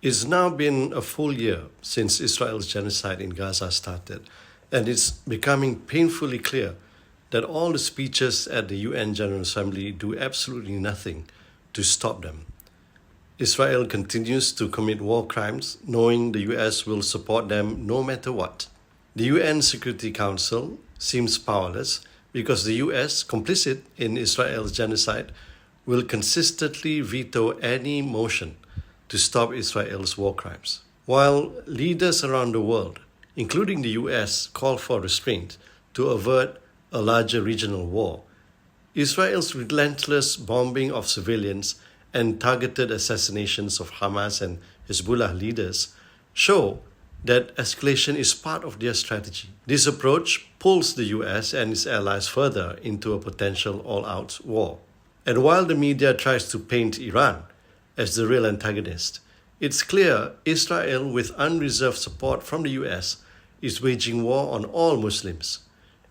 It's now been a full year since Israel's genocide in Gaza started, and it's becoming painfully clear that all the speeches at the UN General Assembly do absolutely nothing to stop them. Israel continues to commit war crimes, knowing the US will support them no matter what. The UN Security Council seems powerless because the US, complicit in Israel's genocide, will consistently veto any motion to stop Israel's war crimes. While leaders around the world, including the US, call for restraint to avert a larger regional war, Israel's relentless bombing of civilians and targeted assassinations of Hamas and Hezbollah leaders show that escalation is part of their strategy. This approach pulls the US and its allies further into a potential all-out war. And while the media tries to paint Iran as the real antagonist, it's clear Israel, with unreserved support from the US, is waging war on all Muslims,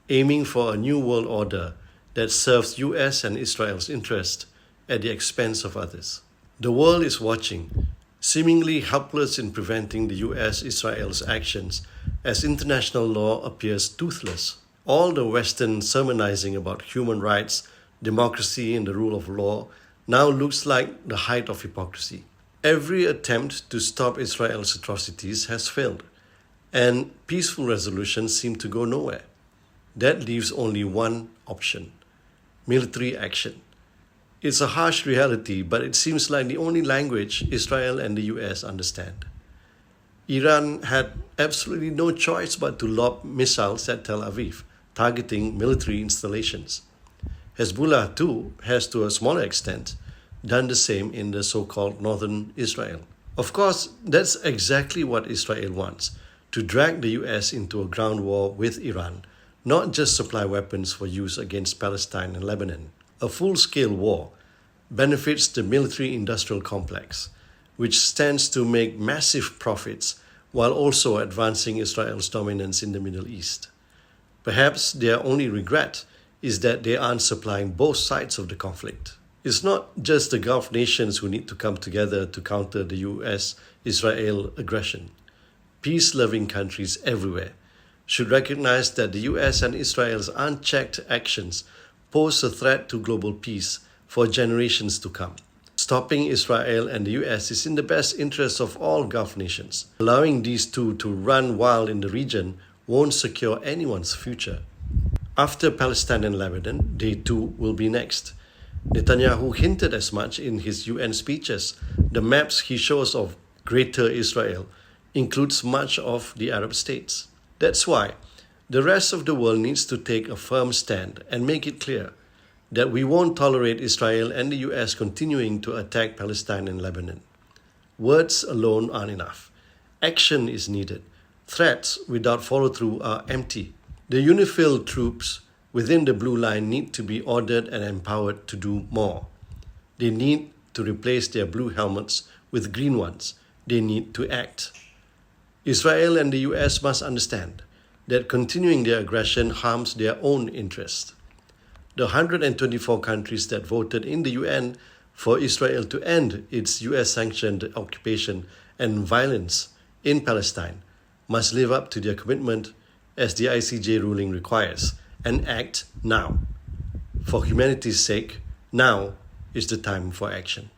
aiming for a new world order that serves US and Israel's interest at the expense of others. The world is watching, seemingly helpless in preventing the US-Israel's actions as international law appears toothless. All the Western sermonizing about human rights, democracy, and the rule of law now looks like the height of hypocrisy. Every attempt to stop Israel's atrocities has failed, and peaceful resolutions seem to go nowhere. That leaves only one option: military action. It's a harsh reality, but it seems like the only language Israel and the US understand. Iran had absolutely no choice but to lob missiles at Tel Aviv, targeting military installations. Hezbollah, too, has to a smaller extent done the same in the so-called northern Israel. Of course, that's exactly what Israel wants, to drag the US into a ground war with Iran, not just supply weapons for use against Palestine and Lebanon. A full-scale war benefits the military-industrial complex, which stands to make massive profits while also advancing Israel's dominance in the Middle East. Perhaps their only regret is that they aren't supplying both sides of the conflict. It's not just the Gulf nations who need to come together to counter the US-Israel aggression. Peace-loving countries everywhere should recognize that the US and Israel's unchecked actions pose a threat to global peace for generations to come. Stopping Israel and the US is in the best interest of all Gulf nations. Allowing these two to run wild in the region won't secure anyone's future. After Palestine and Lebanon, they too will be next. Netanyahu hinted as much in his UN speeches. The maps he shows of Greater Israel includes much of the Arab states. That's why the rest of the world needs to take a firm stand and make it clear that we won't tolerate Israel and the US continuing to attack Palestine and Lebanon. Words alone aren't enough. Action is needed. Threats without follow-through are empty. The UNIFIL troops within the Blue Line need to be ordered and empowered to do more. They need to replace their blue helmets with green ones. They need to act. Israel and the US must understand that continuing their aggression harms their own interest. The 124 countries that voted in the UN for Israel to end its US-sanctioned occupation and violence in Palestine must live up to their commitment as the ICJ ruling requires, and act now. For humanity's sake, now is the time for action.